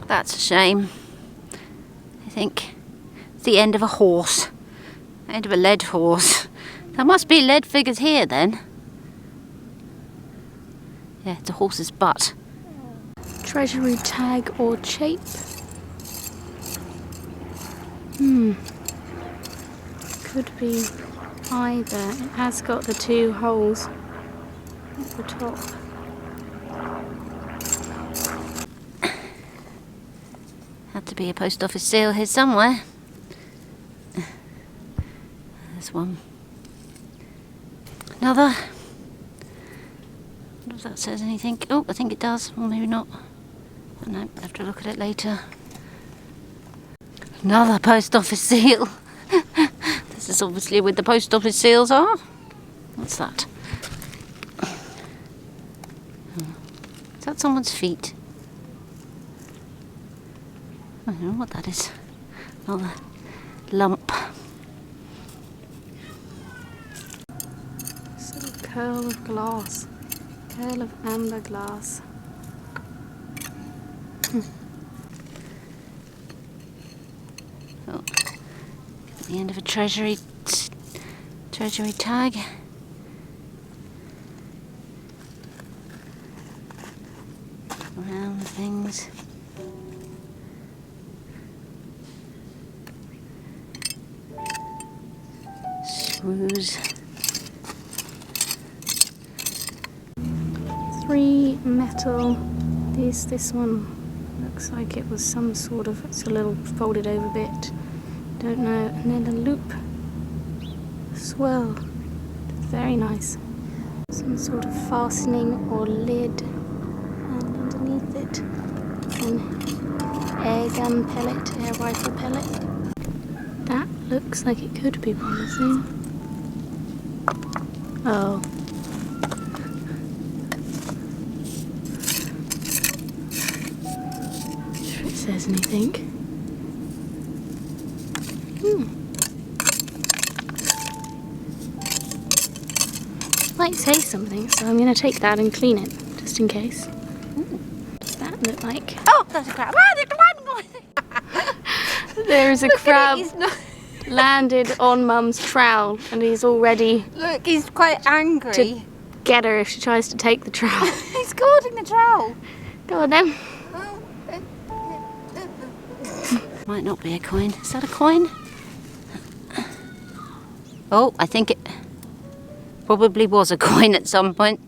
That's a shame. I think it's the end of a horse. The end of a lead horse. There must be lead figures here then. Yeah, it's a horse's butt. Treasury tag or chape. Could be either. It has got the 2 holes at the top. Had to be a post office seal here somewhere. There's one. Another. I wonder if that says anything. Oh, I think it does. Or maybe not. No, I have to look at it later. Another post office seal. This is obviously where the post office seals are. What's that? Is that someone's feet? I don't know what that is. Another lump. Sort of curl of glass. Curl of amber glass. Oh, at the end of a treasury tag. Around the things. Screws. 3 metal. This one looks like it was some sort of, it's a little folded over bit. Don't know. And then a loop. Swirl. Very nice. Some sort of fastening or lid. And underneath it, an air gun pellet, air rifle pellet. That looks like it could be promising. Oh. Not sure it says anything. Might say something, so I'm going to take that and clean it, just in case. What does that look like? Oh, there's a crab. There is a crab landed on Mum's trowel, and he's already... Look, he's quite angry. To get her if she tries to take the trowel. He's guarding the trowel. Go on then. Might not be a coin. Is that a coin? Oh, I think it probably was a coin at some point.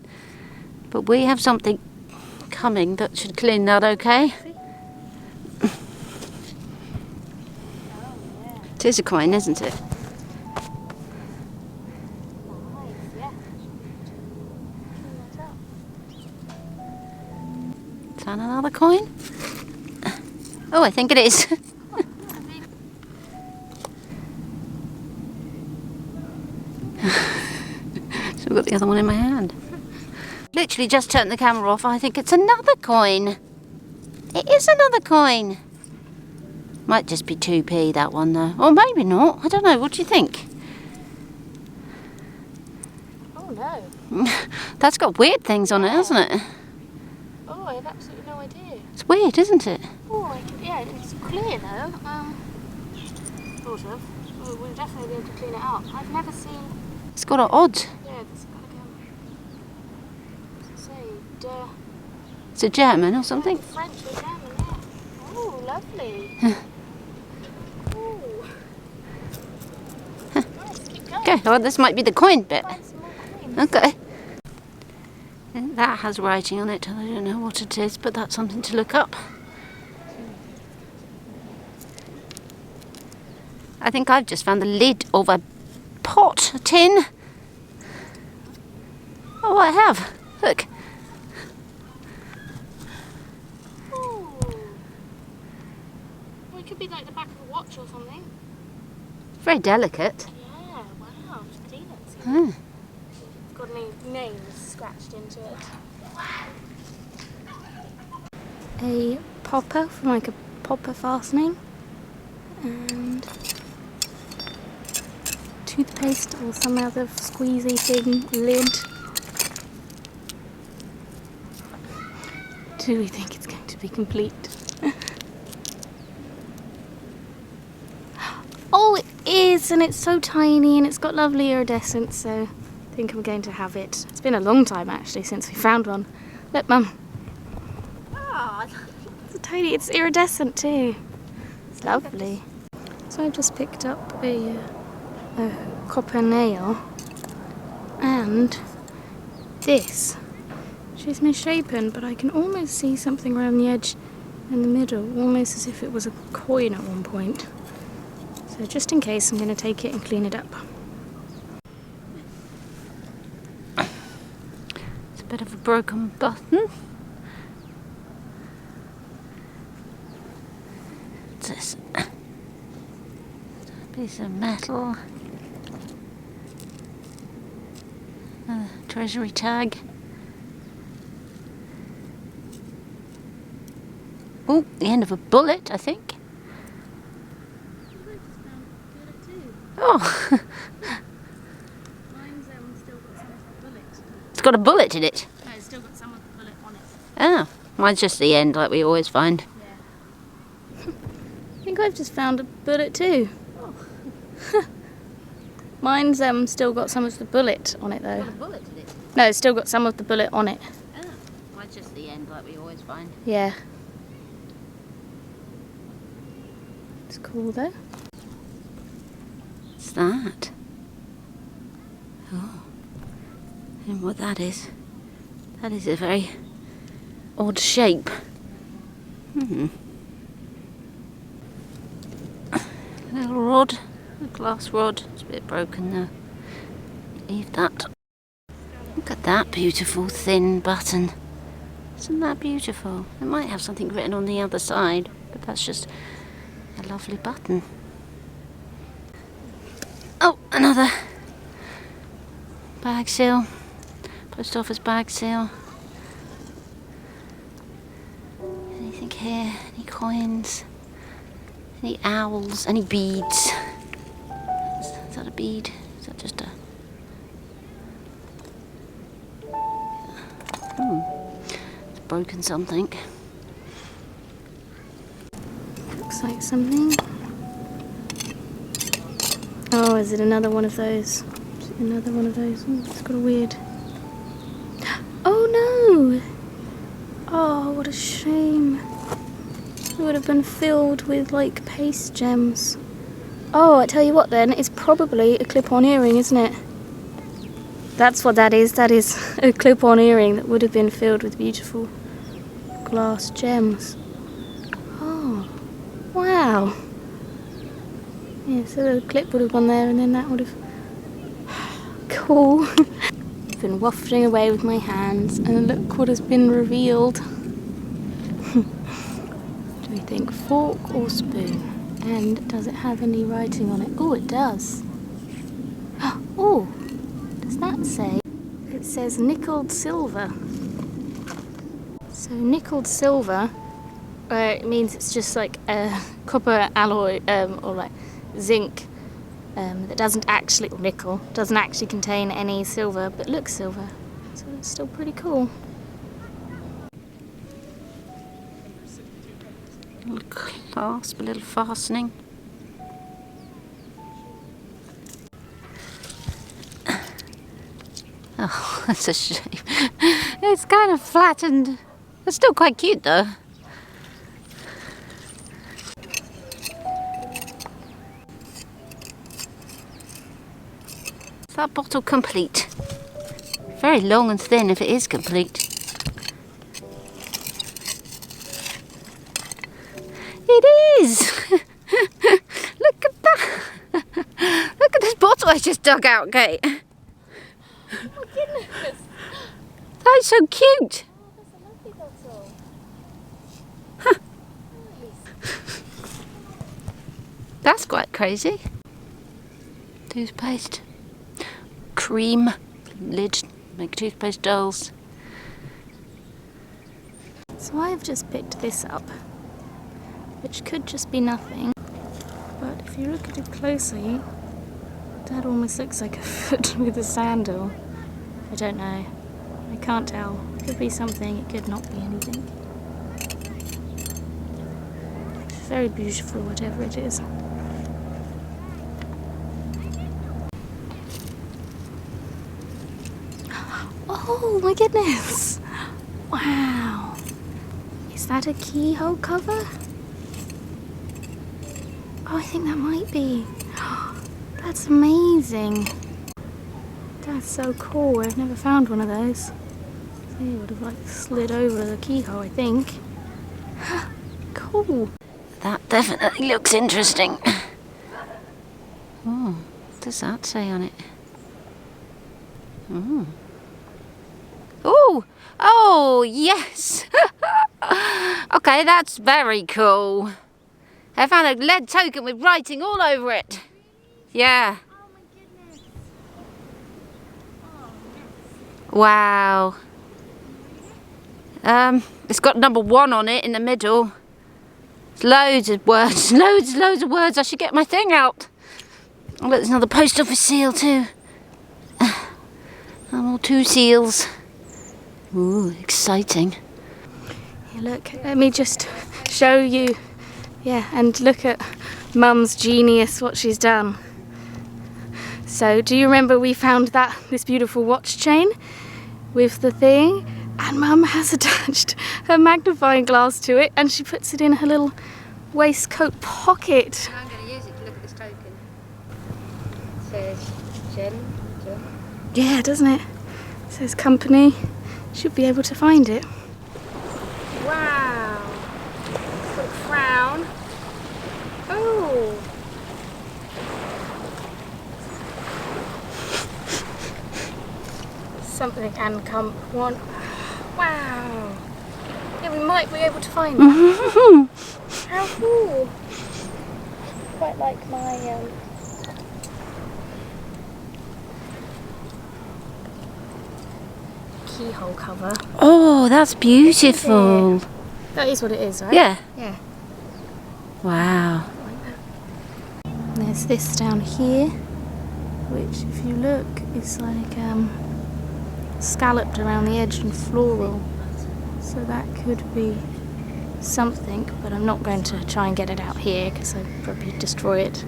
But we have something coming that should clean that, okay? It is a coin, isn't it? Is that another coin? Oh, I think it is. So I've got the other one in my hand. Literally just turned the camera off. I think it's another coin. It is another coin. Might just be 2p, that one though. Or maybe not. I don't know. What do you think? Oh no. That's got weird things on it, hasn't it? Oh, I have absolutely no idea. It's weird, isn't it? Oh, yeah, it's clear though. Sort of. We'll definitely be able to clean it up. I've never seen... It's got an odd. Yeah, it's got like It's a German or something? French or German, yeah. Oh, lovely. Nice, keep going. Okay, well this might be the coin bit. Find some more coins. Okay. And that has writing on it. I don't know what it is, but that's something to look up. I think I've just found the lid of a pot, a tin. Oh, I have. Look. Ooh. Well, it could be like the back of a watch or something. Very delicate. Yeah, wow. Just clean it. See Hmm. got any names scratched into it. A popper from like a popper fastening. And toothpaste or some other squeezy thing, lid. Do we think it's going to be complete? Yes, and it's so tiny and it's got lovely iridescence, so I think I'm going to have it. It's been a long time actually since we found one. Look, Mum. Oh, It's tiny, it's iridescent too. It's lovely. So I've just picked up a copper nail, and this, she's misshapen, but I can almost see something around the edge in the middle, almost as if it was a coin at one point. So just in case, I'm going to take it and clean it up. it's a bit of a broken button. What's this? A piece of metal. A treasury tag. Oh, the end of a bullet, I think. Oh, Mine's still got some of the bullet. it's got a bullet in it. No, it's still got some of the bullet on it. Oh, mine's just the end, like we always find. Yeah. I think I've just found a bullet too. Oh. Mine's still got some of the bullet on it though. Got a bullet in it. No, it's still got some of the bullet on it. Oh, mine's just the end, like we always find. Yeah. It's cool though. What's that? Oh, I don't know what that is. That is a very odd shape. A little rod, a glass rod. It's a bit broken now. Leave that. Look at that beautiful thin button. Isn't that beautiful? It might have something written on the other side, but that's just a lovely button. Oh, another bag seal. Post office bag seal. Anything here? Any coins? Any owls? Any beads? Is that a bead? Is that just a... It's broken something. Looks like something. Oh, is it another one of those? Is it another one of those? Oh, it's got a weird... Oh no! Oh, what a shame. It would have been filled with like paste gems. Oh, I tell you what then, it's probably a clip-on earring, isn't it? That's what that is. That is a clip-on earring that would have been filled with beautiful glass gems. Oh, wow. Yeah, so the clip would have gone there and then that would have... Cool. I've been wafting away with my hands and look what has been revealed. Do we think fork or spoon? And does it have any writing on it? Oh, it does. Oh, does that say? It says nickeled silver. So nickeled silver, it means it's just like a copper alloy or like zinc that doesn't actually, or nickel, doesn't actually contain any silver but looks silver. So it's still pretty cool. A little clasp, a little fastening. Oh, that's a shame. It's kind of flattened. It's still quite cute though. Is that bottle complete? Very long and thin if it is complete. It is! Look at that! Look at this bottle I just dug out, Kate. Oh goodness! That's so cute! Oh, that's a lovely bottle. Huh. Nice. That's quite crazy. Toothpaste. Cream. Lid. Make toothpaste dolls. So I've just picked this up, which could just be nothing, but if you look at it closely, that almost looks like a foot with a sandal. I don't know. I can't tell. It could be something, it could not be anything. It's very beautiful, whatever it is. Oh my goodness! Wow! Is that a keyhole cover? Oh, I think that might be. That's amazing. That's so cool. I've never found one of those. So it would have like slid over the keyhole, I think. Cool. That definitely looks interesting. Oh, what does that say on it? Oh. Oh! Oh, yes! Okay, that's very cool. I found a lead token with writing all over it. Yeah. Oh my goodness. Wow. It's got number 1 on it in the middle. It's loads of words, loads of words. I should get my thing out. Oh, look, there's another post office seal too. Oh, 2 seals. Ooh, exciting. Yeah, look, let me just show you. Yeah, and look at Mum's genius, what she's done. So, do you remember we found this beautiful watch chain with the thing? And Mum has attached her magnifying glass to it, and she puts it in her little waistcoat pocket. I'm going to use it to look at this token. It says Jen. Yeah, doesn't it? It says company. Should be able to find it. Wow. Little frown. Oh. Something and come one. Wow. Yeah, we might be able to find that. How cool. Quite like my keyhole cover. Oh, that's beautiful. That is what it is, right? Yeah. Yeah. Wow. There's this down here, which if you look, it's like scalloped around the edge and floral. So that could be something, but I'm not going to try and get it out here because I'd probably destroy it.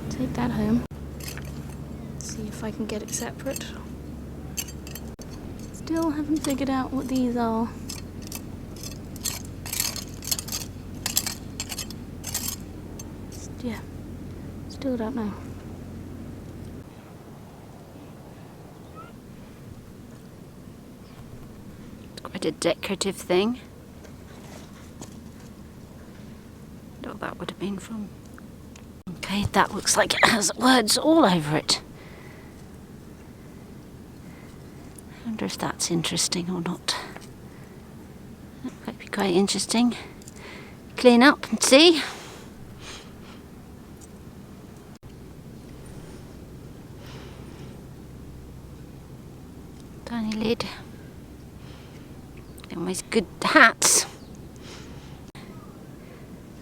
Take that home. See if I can get it separate. Still haven't figured out what these are. Yeah, still don't know. It's quite a decorative thing. Don't know what that would have been from. Okay, that looks like it has words all over it. I wonder if that's interesting or not. That might be quite interesting. Clean up and see. Tiny lid. Always good hats.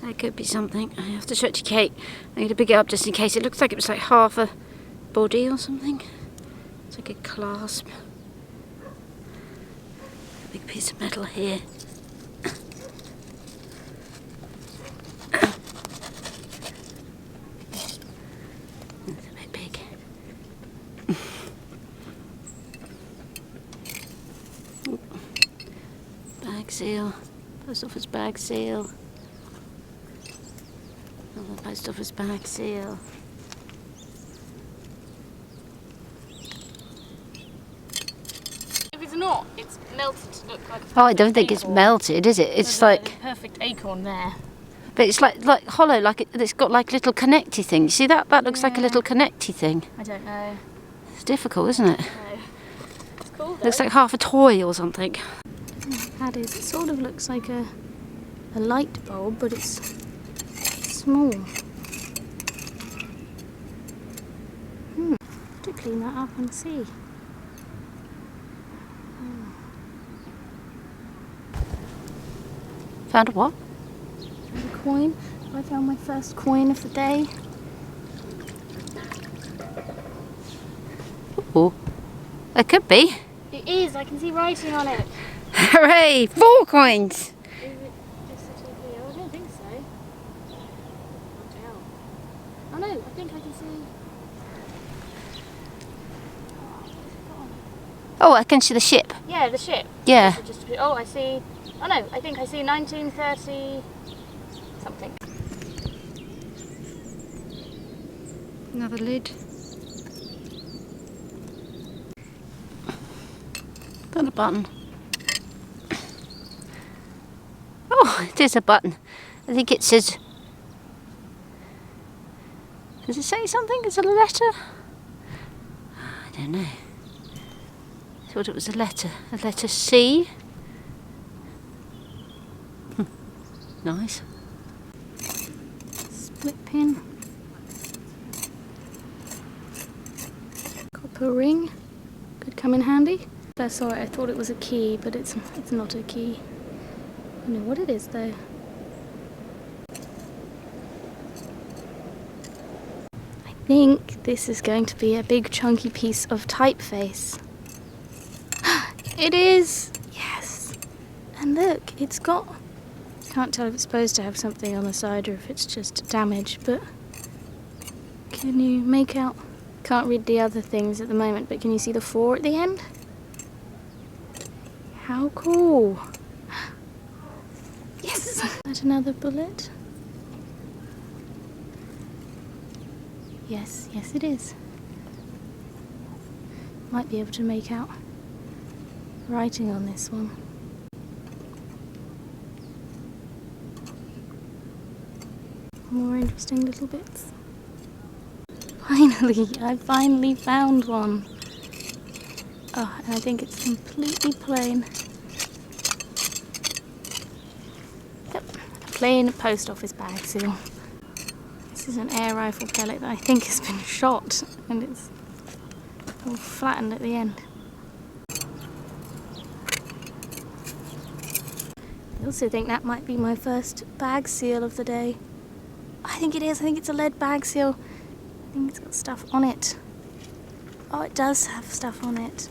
That could be something. I have to show it to Kate. I need to pick it up just in case. It looks like it was like half a body or something. It's like a clasp. A big piece of metal here. It's a bit big. Bag seal. Post office bag seal. Another post office bag seal. If it's not, it's melted to look like a Oh, I don't think it's melted, is it? It's like, a perfect acorn there. but it's like hollow, like it's got like little connecty things. See that? That looks like a little connecty thing. I don't know. It's difficult, isn't it? No. It's cool though. Looks like half a toy or something. That is. It sort of looks like a light bulb, but it's small. To clean that up and see. Found a what? Found a coin. I found my first coin of the day. Oh, it could be. It is. I can see writing on it. Hooray! 4 coins. Is it just a here? I don't think so. Oh no, I think I can see. Oh, I can see the ship. Yeah, the ship. Yeah. Oh, I see. Oh no, I think I see 1930 something. Another lid. Got a button. Oh, it is a button. I think it says... Does it say something? Is it a letter? I don't know. I thought it was a letter. A letter C. Nice. Split pin. Copper ring. Could come in handy. I saw it, I thought it was a key, but it's not a key. I know what it is though. I think this is going to be a big chunky piece of typeface. It is! Yes! And look, it's got... Can't tell if it's supposed to have something on the side or if it's just damage, but... Can you make out... Can't read the other things at the moment, but can you see the 4 at the end? How cool! Yes! That's another bullet. Yes, yes it is. Might be able to make out writing on this one. More interesting little bits. Finally, I finally found one. Oh, and I think it's completely plain. Yep, a plain post office bag seal. This is an air rifle pellet that I think has been shot and it's all flattened at the end. I also think that might be my first bag seal of the day. I think it is, I think it's a lead bag seal. I think it's got stuff on it. Oh, it does have stuff on it.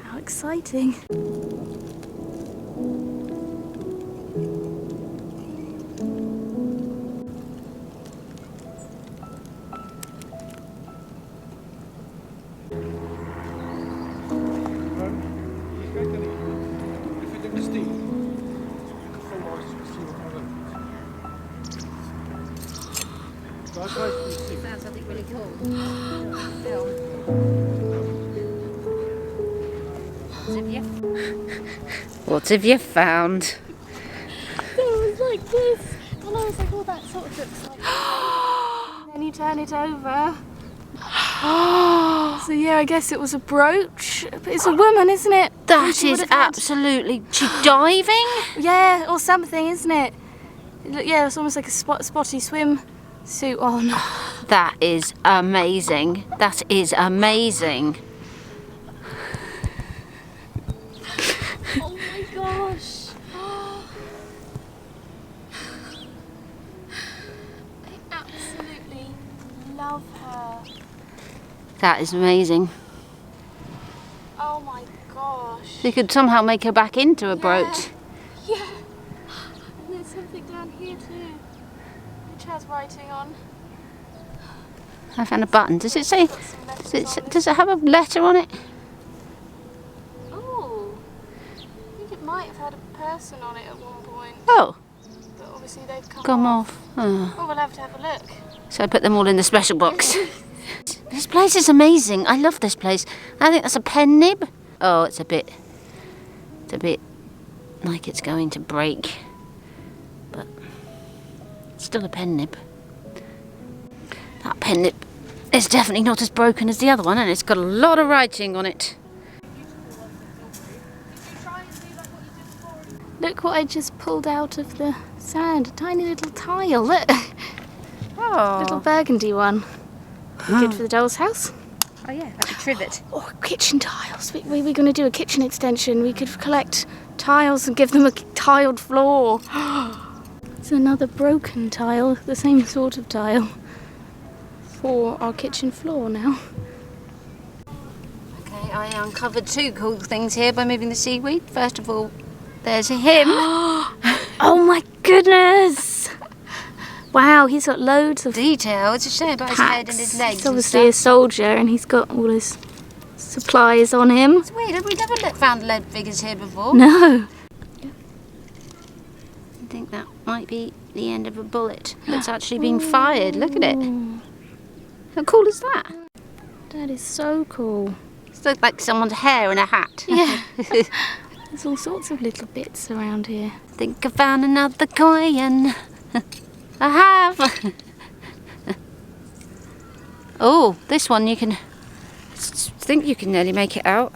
How exciting. Found something really cool. What have you found? So it was like this, and I was like, oh, that sort of looks like and then you turn it over. So yeah, I guess it was a brooch, but it's a woman, isn't it? That is absolutely... She's diving? Yeah, or something, isn't it? Yeah, it's almost like a spotty swim suit on. That is amazing. That is amazing. Oh my gosh. I absolutely love her. That is amazing. Oh my gosh. You could somehow make her back into a brooch. Yeah. And there's something down here too, which has writing on. I found a button. Does it say... Does it have a letter on it? Oh. I think it might have had a person on it at one point. Oh. But obviously they've Come off. Oh. Oh, we'll have to have a look. So I put them all in the special box. This place is amazing. I love this place. I think that's a pen nib. Oh, it's a bit like it's going to break. But it's still a pen nib. That pen nib is definitely not as broken as the other one, and it's got a lot of writing on it. Look what I just pulled out of the sand. A tiny little tile. Look. Oh. Little burgundy one. Good for the doll's house. Oh yeah, like a trivet. Oh, kitchen tiles. We were going to do a kitchen extension. We could collect tiles and give them a tiled floor. It's another broken tile, the same sort of tile, for our kitchen floor now. Okay, I uncovered two cool things here by moving the seaweed. First of all, there's him. Oh my goodness! Wow, he's got loads of detail. It's a shame about his head and his legs. He's obviously a soldier, and he's got all his supplies on him. It's weird, have we never found lead figures here before? No. I think that might be the end of a bullet that's actually being fired. Look at it. How cool is that? That is so cool. It looks like someone's hair in a hat. Yeah. There's all sorts of little bits around here. Think I found another coin. I have. Oh, this one you can... I think you can nearly make it out.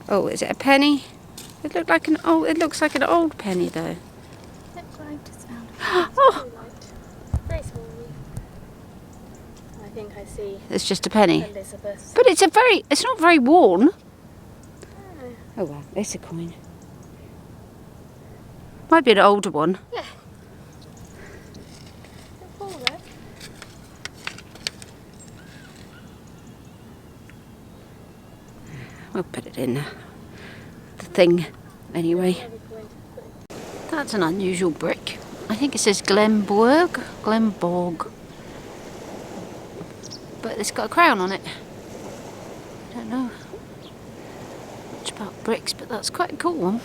Oh, is it a penny? It looks like an old penny though. Oh, Very small. I think I see it's just a penny. Elizabeth. But it's not very worn. Oh well, it's a coin. Might be an older one. Yeah. We'll put it in the thing anyway. That's an unusual brick. I think it says Glenborg. But it's got a crown on it. I don't know much about bricks, but that's quite a cool one.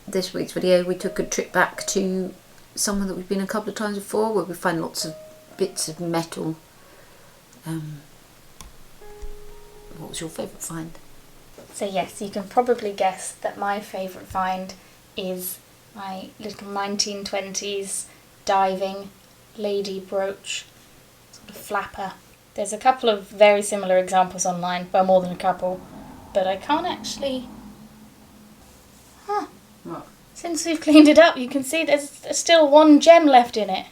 This week's video we took a trip back to somewhere that we've been a couple of times before, where we find lots of bits of metal. What was your favourite find? So yes, you can probably guess that my favourite find is my little 1920s diving lady brooch, sort of flapper. There's a couple of very similar examples online, well, more than a couple, but I can't actually... What? Since we've cleaned it up, you can see there's still one gem left in it.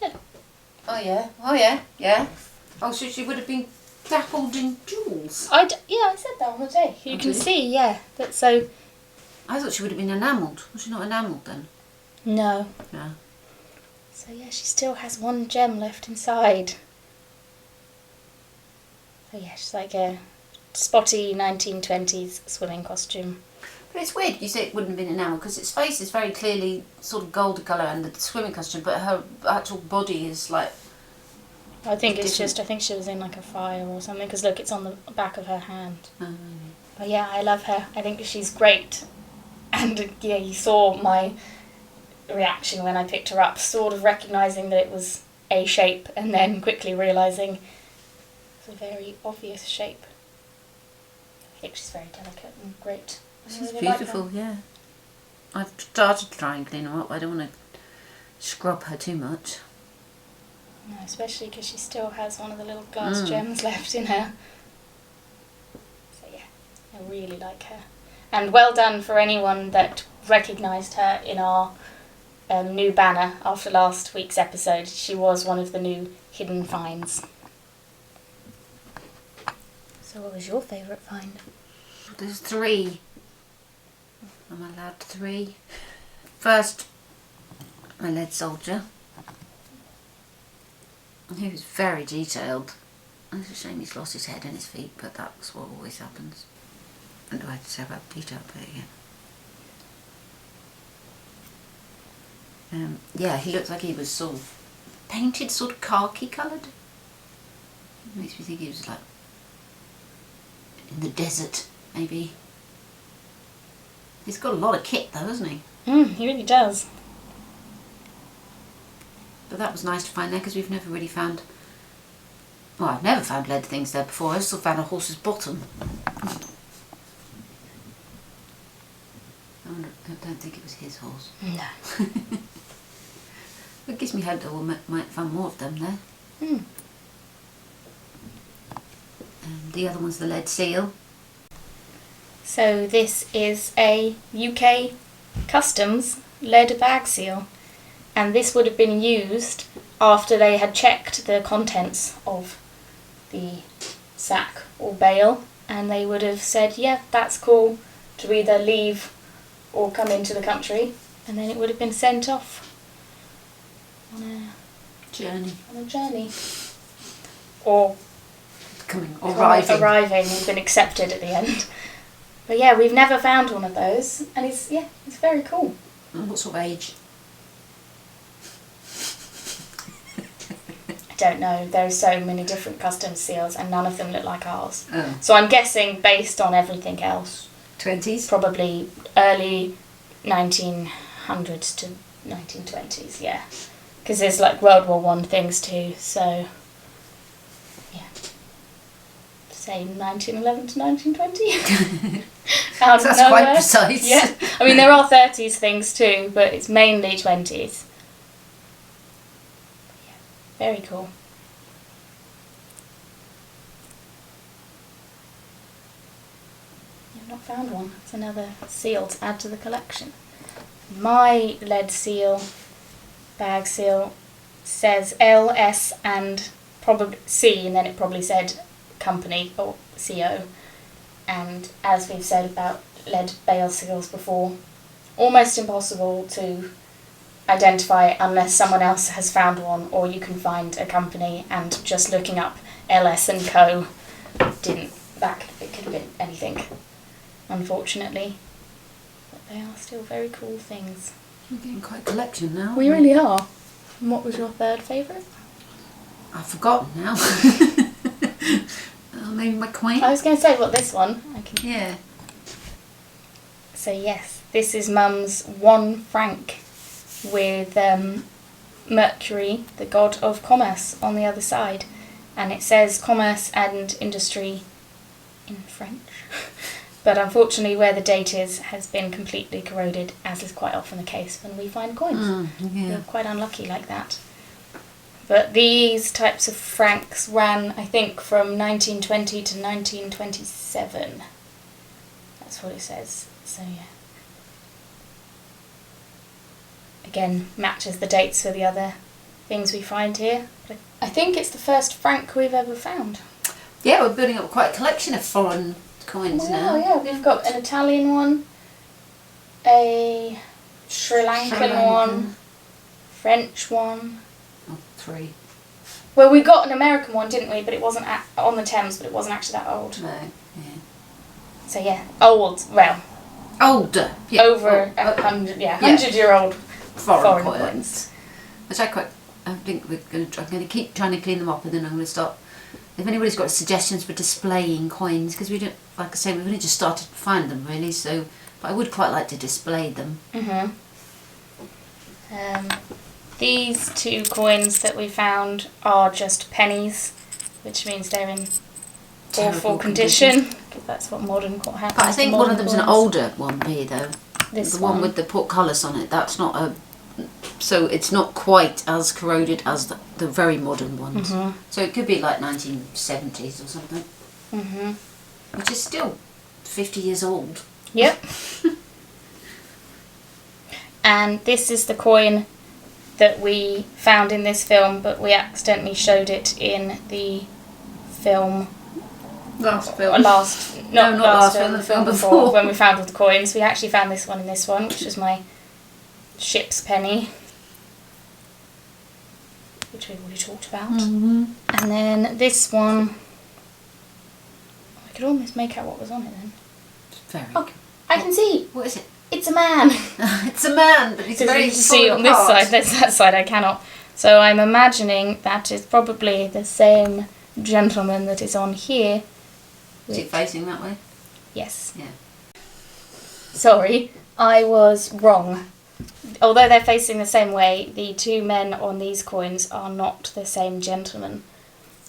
Yeah. Oh yeah. Oh, so she would have been dappled in jewels. I said that on the day. You can see, yeah. That so. I thought she would have been enamelled. Was she not enamelled then? No. No. So yeah, she still has one gem left inside. So yeah, she's like a spotty 1920s swimming costume. But it's weird you say it wouldn't have been enamelled, because its face is very clearly sort of golden colour and the swimming costume, but her actual body is like... I think it's just, I think she was in like a fire or something, because look, it's on the back of her hand. Oh, maybe. But yeah, I love her. I think she's great. And yeah, you saw my reaction when I picked her up, sort of recognising that it was a shape and then quickly realising it's a very obvious shape. I think she's very delicate and great. She's beautiful, yeah. I've started to try and clean her up. I don't want to scrub her too much. No, especially because she still has one of the little glass gems left in her. So yeah, I really like her. And well done for anyone that recognised her in our new banner after last week's episode. She was one of the new hidden finds. So what was your favourite find? There's 3. I'm allowed 3. First, my lead soldier. He was very detailed. It's a shame he's lost his head and his feet, but that's what always happens. What do I have to say about detail bit again? Yeah, he looked like he was sort of painted, sort of khaki coloured. Makes me think he was like in the desert, maybe. He's got a lot of kit though, hasn't he? He really does. But that was nice to find there, because we've never really found... Well, I've never found lead things there before. I also found a horse's bottom. I don't think it was his horse. No. It gives me hope that we might find more of them there. The other one's the lead seal. So this is a UK customs lead bag seal, and this would have been used after they had checked the contents of the sack or bale, and they would have said, yeah, that's cool to either leave or come into the country, and then it would have been sent off on Journey. On a journey. Or arriving. We've been accepted at the end. But yeah, we've never found one of those, and it's very cool. And what sort of age? I don't know. There are so many different customs seals, and none of them look like ours. Oh. So I'm guessing, based on everything else, 20s? probably early 1900s to 1920s. Yeah, because there's like World War I things too. So yeah, say 1911 to 1920. That's quite precise. Yeah, I mean there are 30s things too, but it's mainly 20s. Yeah, very cool. I've not found one. It's another seal to add to the collection. My lead seal, bag seal, says L, S and probably C, and then it probably said company or CO. And as we've said about lead bale seals before, almost impossible to identify unless someone else has found one, or you can find a company and just looking up LS and Co. It could have been anything, unfortunately. But they are still very cool things. We're getting quite a collection now. We really are. And what was your third favourite? I've forgotten now. Maybe my coin? I was going to say, this one? Yeah. So yes, this is Mum's 1 franc with Mercury, the god of commerce, on the other side. And it says commerce and industry in French. But unfortunately where the date has been completely corroded, as is quite often the case when we find coins. We're quite unlucky like that. But these types of francs ran, I think, from 1920 to 1927. That's what it says. So yeah. Again, matches the dates for the other things we find here. But I think it's the first franc we've ever found. Yeah, we're building up quite a collection of foreign coins now. Yeah, we've got an Italian one, a Sri Lankan one, French one. Oh, 3. Well, we got an American one, didn't we? But it wasn't on the Thames, but it wasn't actually that old. No, yeah. So yeah, old. Well, older. Yeah. Over 100. Yeah, 100-year-old foreign coins. Which I think I'm going to keep trying to clean them up, and then I'm going to start. If anybody's got suggestions for displaying coins, because we don't, like I say, we've only just started to find them really. So, but I would quite like to display them. These 2 coins that we found are just pennies, which means they're in awful condition. That's what happens. But I think one of them's an older one, though. This the one with the portcullis on it. That's not a. So it's not quite as corroded as the very modern ones. So it could be like 1970s or something. Which is still 50 years old. Yep. And this is the coin that we found in this film, but we accidentally showed it in the film. Last film. Not last film, the film before, when we found all the coins. We actually found this one in this one, which was my ship's penny, which we've already talked about. And then this one, I could almost make out what was on it then. Very. Oh, I can see. What is it? It's a man. It's a man, but he's very see on this side. There's that side. I cannot. So I'm imagining that is probably the same gentleman that is on here. Is it facing that way? Yes. Yeah. Sorry, I was wrong. Although they're facing the same way, the 2 men on these coins are not the same gentleman.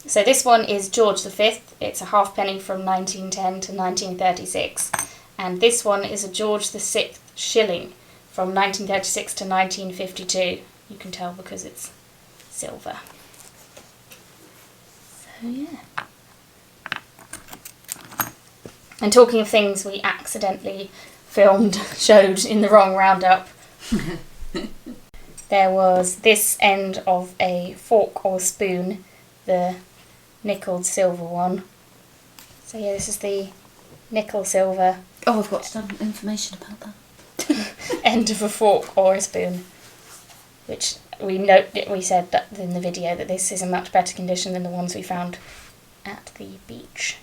So this one is George V. It's a halfpenny from 1910 to 1936. And this one is a George VI shilling from 1936 to 1952. You can tell because it's silver. So yeah. And talking of things we accidentally showed in the wrong roundup, there was this end of a fork or spoon, the nickel silver one. So yeah, this is the nickel silver. Oh, I've got some information about that. End of a fork or a spoon, which we said that in the video that this is in much better condition than the ones we found at the beach.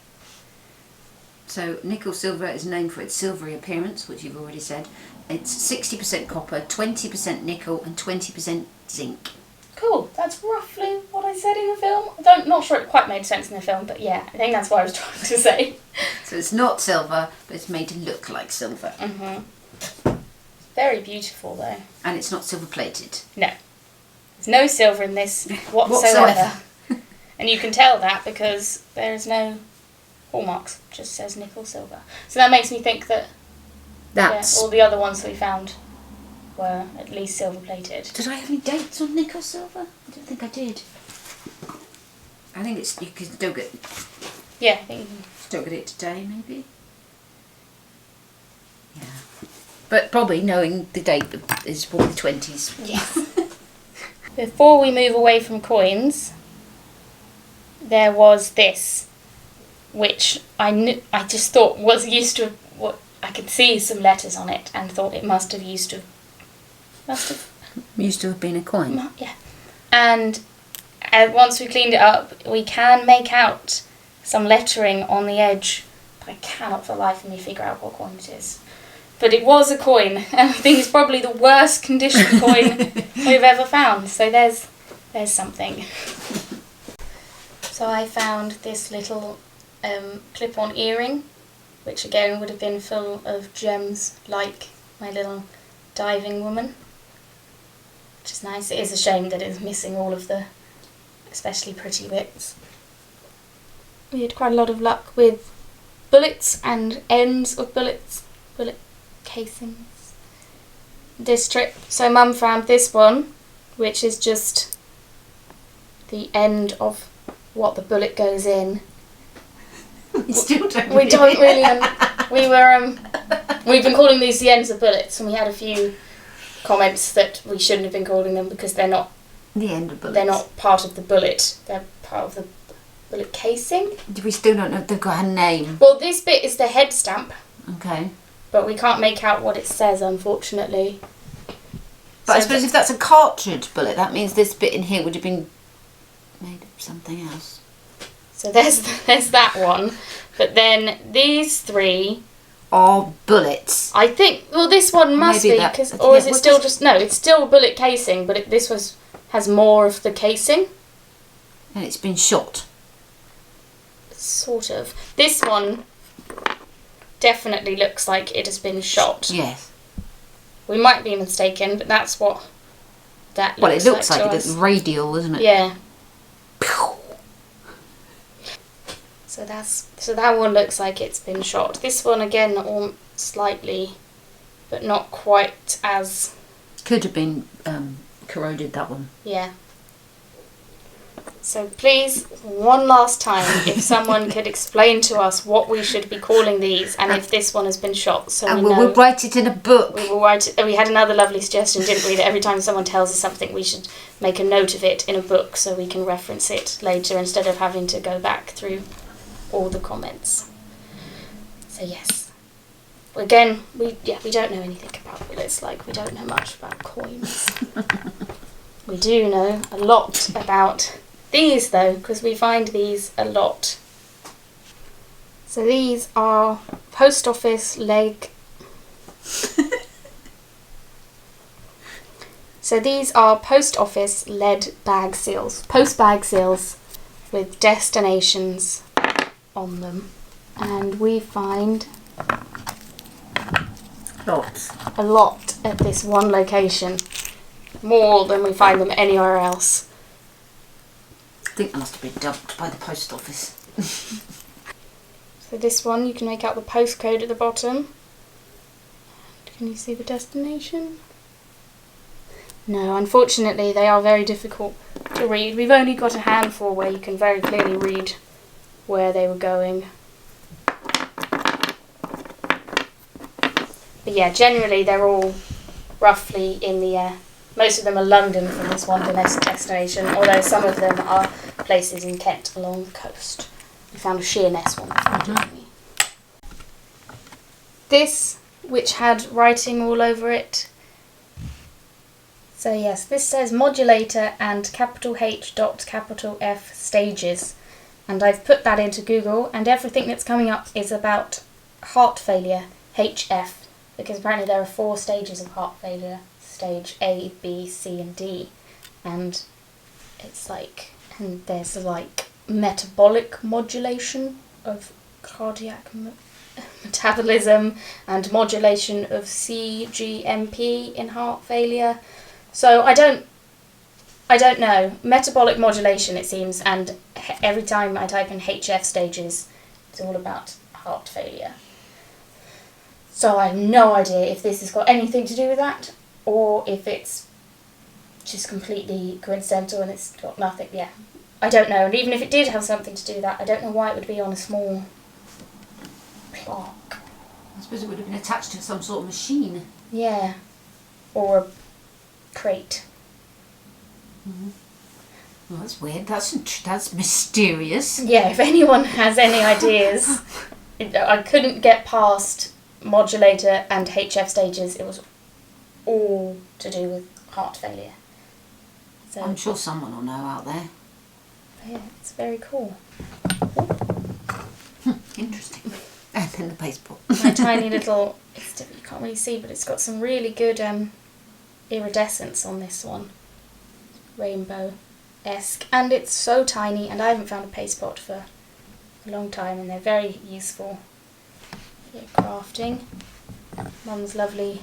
So nickel silver is known for its silvery appearance, which you've already said. It's 60% copper, 20% nickel and 20% zinc. Cool, that's roughly what I said in the film. Not sure it quite made sense in the film, but yeah, I think that's what I was trying to say. So it's not silver, but it's made to look like silver. Very beautiful though. And it's not silver plated. No. There's no silver in this whatsoever. And you can tell that because there's no hallmarks, it just says nickel silver. So that makes me think that all the other ones that we found were at least silver plated. Did I have any dates on nickel silver? I don't think I did. I think you can still get. Yeah, I think you can still get it today, maybe. Yeah, but probably knowing the date is probably the 20s. Yes. Before we move away from coins, there was this, which I just thought was used to. What I could see some letters on it, and thought it must have used to have been a coin. Yeah, and once we cleaned it up, we can make out some lettering on the edge, but I cannot for the life of me figure out what coin it is. But it was a coin, and I think it's probably the worst condition coin we've ever found. So there's something. So I found this little clip-on earring, which again would have been full of gems like my little diving woman, which is nice. It is a shame that it's missing all of the especially pretty bits. We had quite a lot of luck with bullets and ends of bullet casings this trip. So Mum found this one, which is just the end of what the bullet goes in. We still don't. We don't really. We've been calling these the ends of bullets, and we had a few comments that we shouldn't have been calling them because they're not the end of bullets. They're not part of the bullet. They're part of the bullet casing. We still don't know if they've got a name. Well, this bit is the head stamp. Okay. But we can't make out what it says, unfortunately. But I suppose if that's a cartridge bullet, that means this bit in here would have been made of something else. So there's that one. But then these three are bullets. I think. Well, this one must be because, or is it still just no? It's still bullet casing, but this has more of the casing. And it's been shot. Sort of. This one definitely looks like it has been shot. Yes. We might be mistaken, but that's what that looks like. Well, it looks like it's radial, isn't it? Yeah. So that one looks like it's been shot. This one again, all slightly, but not quite as. Could have been corroded, that one. Yeah. So please, one last time, if someone could explain to us what we should be calling these, and if this one has been shot, so and we know. We'll write it in a book. We will write it. We had another lovely suggestion, didn't we? That every time someone tells us something, we should make a note of it in a book so we can reference it later instead of having to go back through all the comments. So yes. Again, we don't know anything about bullets. Like, we don't know much about coins. We do know a lot about these though, because we find these a lot. So these are post office leg. So these are post office lead bag seals, post bag seals with destinations on them, and we find a lot at this one location, more than we find them anywhere else. I think they must have been dumped by the post office. So this one, you can make out the postcode at the bottom. Can you see the destination? No, unfortunately they are very difficult to read. We've only got a handful where you can very clearly read where they were going. But yeah, generally they're all roughly in the air. Most of them are London from this one destination, although some of them are places in Kent along the coast. We found a Sheerness one before, didn't we? This, which had writing all over it, So yes, this says modulator and capital H dot capital F stages. And I've put that into Google, and everything that's coming up is about heart failure, HF, because apparently there are 4 stages of heart failure, stage A, B, C and D. And it's like, and there's like metabolic modulation of cardiac metabolism and modulation of CGMP in heart failure. So I don't know. Metabolic modulation, it seems, and every time I type in HF stages, it's all about heart failure. So I have no idea if this has got anything to do with that, or if it's just completely coincidental and it's got nothing. Yeah, I don't know. And even if it did have something to do with that, I don't know why it would be on a small plaque. I suppose it would have been attached to some sort of machine. Yeah, or a crate. Mm-hmm. Well, that's weird. That's mysterious. Yeah, if anyone has any ideas, I couldn't get past modulator and HF stages. It was all to do with heart failure. So I'm sure someone will know out there. Yeah, it's very cool. Interesting. And then the baseball. My tiny little, you can't really see, but it's got some really good iridescence on this one. Rainbow-esque. And it's so tiny, and I haven't found a paste pot for a long time, and they're very useful for crafting. Mum's lovely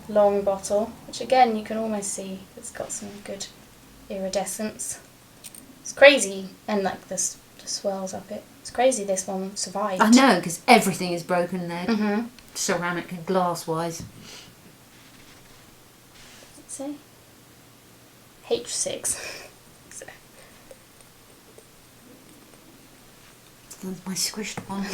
long bottle, which again you can almost see it's got some good iridescence. It's crazy, and like the swells up it. It's crazy this one survived. I know, because everything is broken there, Mm-hmm. ceramic and glass wise. Let's see. H6. So. That's my squished one.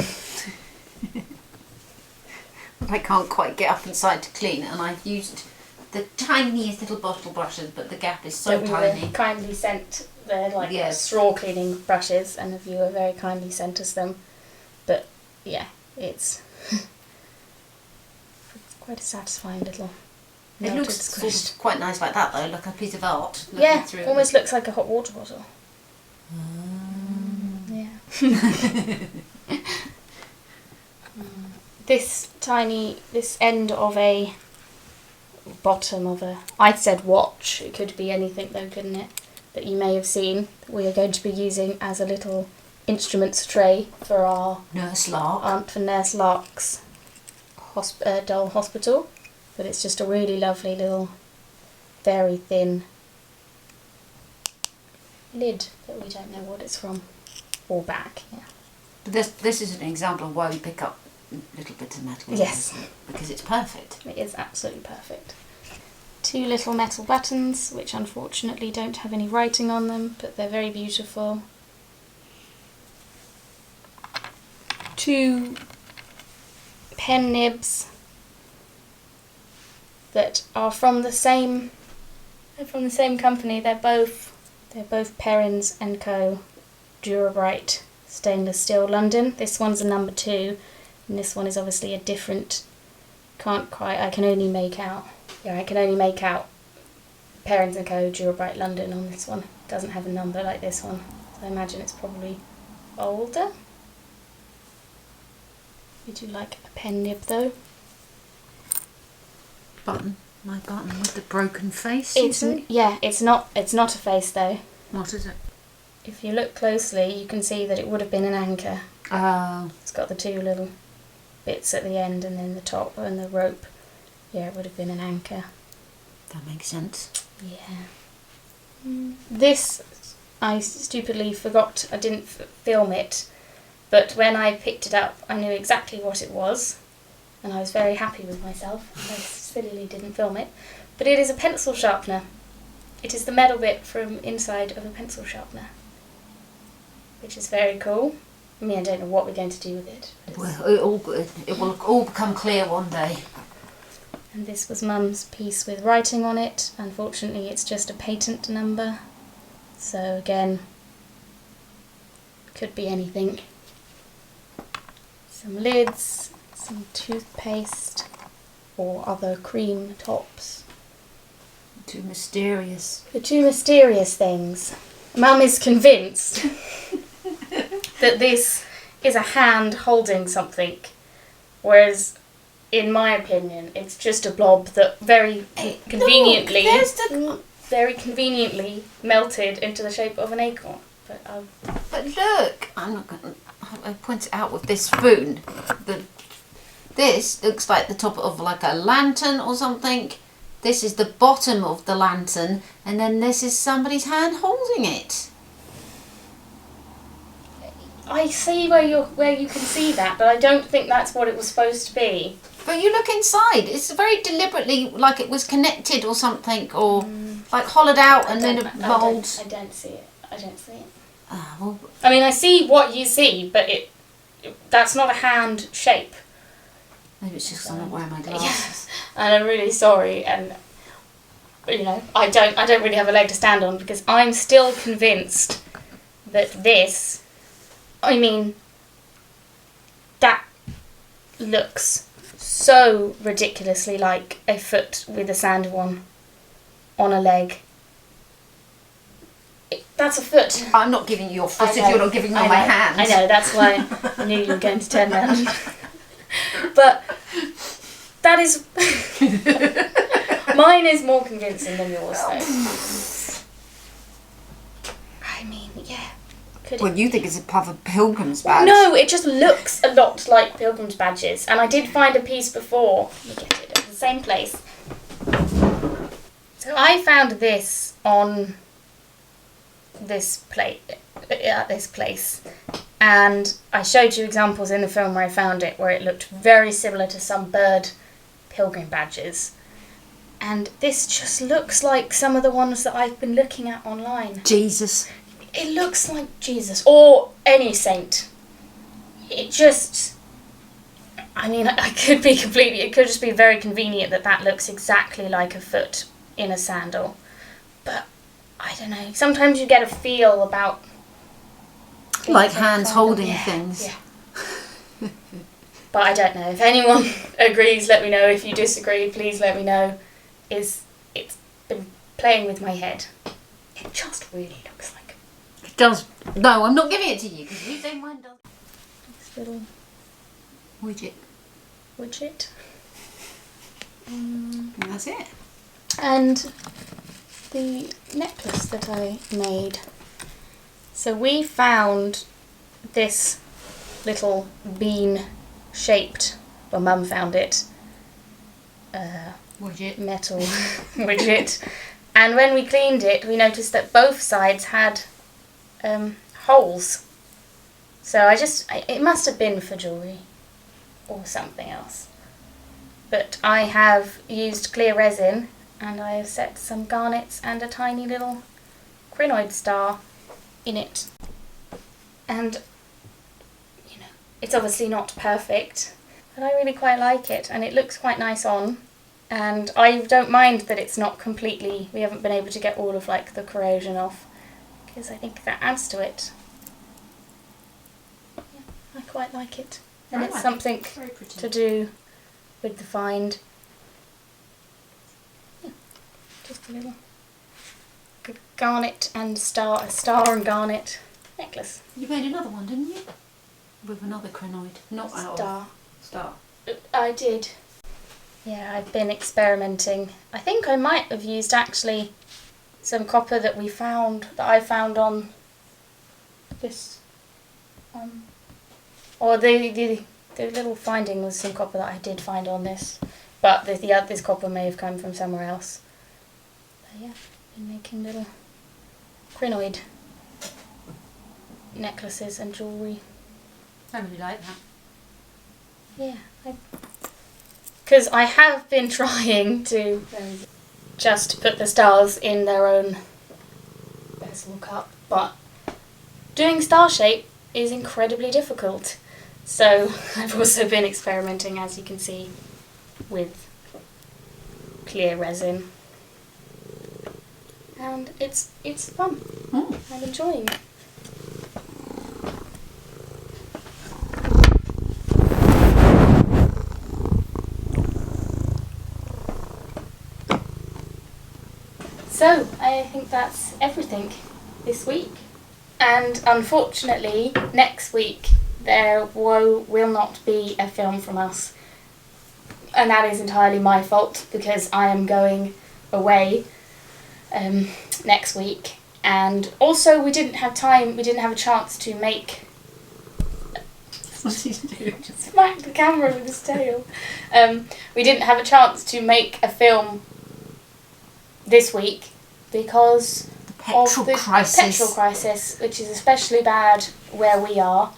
I can't quite get up inside to clean it, and I've used the tiniest little bottle brushes, but the gap is so tiny. We kindly sent the Yes. straw cleaning brushes, and a viewer very kindly sent us them. But yeah, it's quite a satisfying little. It looks sort of quite nice like that though, like a piece of art. Yeah, through almost looks like a hot water bottle. Yeah. This end of a bottom of a, I said watch, it could be anything though, couldn't it, that you may have seen, that we are going to be using as a little instruments tray for our Nurse Lark. Aunt for Nurse Lark's doll hospital. But it's just a really lovely little, very thin lid that we don't know what it's from, or back. Yeah. But this is an example of why we pick up little bits of metal. Yes. Because it's perfect. It is absolutely perfect. 2 little metal buttons, which unfortunately don't have any writing on them, but they're very beautiful. 2 pen nibs that are from the same company. They're both Perrins and Co. Durabright stainless steel London. This one's a number 2, and this one is obviously a different. I can only make out Perrins and Co. Durabright London on this one. It doesn't have a number like this one, so I imagine it's probably older. We do like a pen nib though. My button with the broken face. It's not a face though. What is it? If you look closely, you can see that it would have been an anchor. Oh. It's got the 2 little bits at the end, and then the top and the rope. Yeah, it would have been an anchor. That makes sense. Yeah. This, I stupidly forgot. I didn't film it, but when I picked it up, I knew exactly what it was. And I was very happy with myself. I silly didn't film it. But it is a pencil sharpener. It is the metal bit from inside of a pencil sharpener, which is very cool. I mean, I don't know what we're going to do with it. Well, it will all become clear one day. And this was Mum's piece with writing on it. Unfortunately, it's just a patent number. So again, could be anything. Some lids, some toothpaste or other cream tops. Too mysterious. The two mysterious things. Mum is convinced that this is a hand holding something, whereas in my opinion it's just a blob that very conveniently melted into the shape of an acorn. But look, I'm not going to point it out with this spoon. This looks like the top of like a lantern or something. This is the bottom of the lantern, and then this is somebody's hand holding it. I see where you can see that, but I don't think that's what it was supposed to be. But you look inside. It's very deliberately like it was connected or something, or like hollowed out and then a mould. I don't see it. Well, I mean, I see what you see, but that's not a hand shape. maybe it's just because I'm not wearing my glasses. Yeah. And I'm really sorry, and you know, I don't really have a leg to stand on, because I'm still convinced that this, I mean, that looks so ridiculously like a foot with a sandal on a leg. That's a foot. I'm not giving you your foot if you're not giving me my hand. I know, that's why I knew you were going to turn around. But that is... Mine is more convincing than yours, though. I mean, yeah. Well, you think it's a puff of pilgrim's badge. No, it just looks a lot like pilgrim's badges. And I did find a piece before. Let me get it at the same place. So I found this on this place, and I showed you examples in the film where I found it, where it looked very similar to some bird pilgrim badges. And this just looks like some of the ones that I've been looking at online. Jesus. It looks like Jesus, or any saint. It just... I mean, I could be completely... It could just be very convenient that looks exactly like a foot in a sandal. But, I don't know. Sometimes you get a feel about... Like hands holding things. Yeah. But I don't know. If anyone agrees, let me know. If you disagree, please let me know. It's been playing with my head. It just really looks like... It does. No, I'm not giving it to you, because you say mine does. This little widget. And that's it. And the necklace that I made. So we found this little bean shaped, well, Mum found it, metal widget, and when we cleaned it we noticed that both sides had holes. So it must have been for jewellery or something else. But I have used clear resin, and I have set some garnets and a tiny little crinoid star in it. And, you know, it's obviously not perfect, but I really quite like it, and it looks quite nice on. And I don't mind that it's not completely, we haven't been able to get all of like the corrosion off, because I think that adds to it. Yeah, I quite like it. And it's something to do with the find. Yeah, just a little garnet and a star and garnet necklace. You made another one, didn't you? With another crinoid. Not star. I did. Yeah, I've been experimenting. I think I might have used actually some copper that I found on this, or the little finding was some copper that I did find on this, but this copper may have come from somewhere else. But yeah, been making little crinoid necklaces and jewellery. I really like that. Yeah, because I have been trying to just put the stars in their own bezel cup, but doing star shape is incredibly difficult. So I've also been experimenting, as you can see, with clear resin, and it's fun. I'm enjoying it. So I think that's everything this week. And unfortunately, next week there will not be a film from us. And that is entirely my fault because I am going away next week. And also we didn't have a chance to make... What's he doing? Smack the camera with his tail. We didn't have a chance to make a film this week because of the petrol crisis, which is especially bad where we are,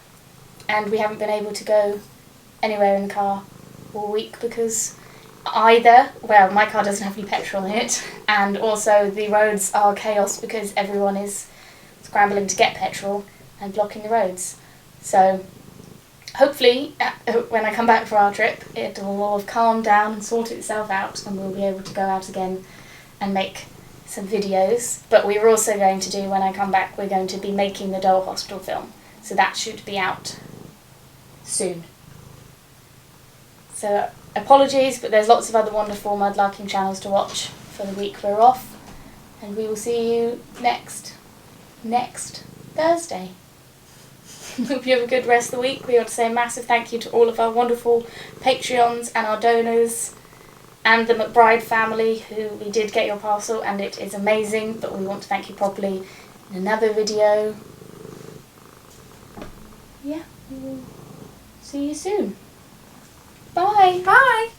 and we haven't been able to go anywhere in the car all week because either, well, my car doesn't have any petrol in it, and also the roads are chaos because everyone is scrambling to get petrol and blocking the roads. So hopefully when I come back for our trip it will all have calmed down and sorted itself out and we'll be able to go out again and make some videos. But we were also going to do, when I come back, we're going to be making the Dole Hostel film, so that should be out soon. So apologies, but there's lots of other wonderful mudlarking channels to watch for the week we're off, and we will see you next Thursday. Hope you have a good rest of the week. We want to say a massive thank you to all of our wonderful Patreons and our donors and the McBride family who we did get your parcel and it is amazing, but we want to thank you properly in another video. Yeah, we will see you soon. Bye. Bye.